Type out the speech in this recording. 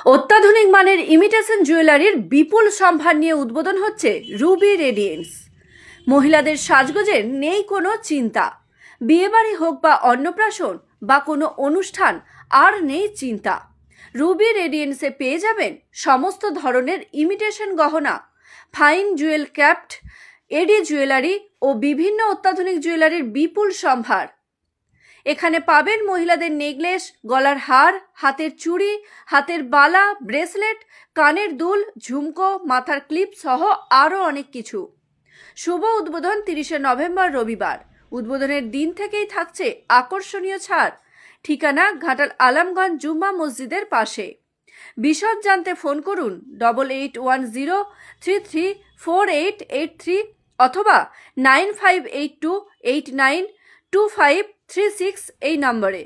অত্যাধুনিক মানের ইমিটেশন জুয়েলারির বিপুল সম্ভার নিয়ে উদ্বোধন হচ্ছে রুবি রেডিয়েন্স। মহিলাদের সাজগোজের নেই কোনো চিন্তা। বিয়েবাড়ি হোক বা অন্নপ্রাশন বা কোনো অনুষ্ঠান, আর নেই চিন্তা। রুবি রেডিয়েন্সে পেয়ে যাবেন সমস্ত ধরনের ইমিটেশন গহনা, ফাইন জুয়েল ক্যাপ্ট, এডি জুয়েলারি ও বিভিন্ন অত্যাধুনিক জুয়েলারির বিপুল সম্ভার। এখানে পাবেন মহিলাদের নেকলেস, গলার হার, হাতের চুড়ি, হাতের বালা, ব্রেসলেট, কানের দুল, ঝুমকো, মাথার ক্লিপ সহ আরও অনেক কিছু। শুভ উদ্বোধন 30শে নভেম্বর রবিবার। উদ্বোধনের দিন থেকেই থাকছে আকর্ষণীয় ছাড়। ঠিকানা ঘাটাল আলমগঞ্জ জুম্মা মসজিদের পাশে। বিশদ জানতে ফোন করুন 8810334883 অথবা 9582892536 এই নম্বরে।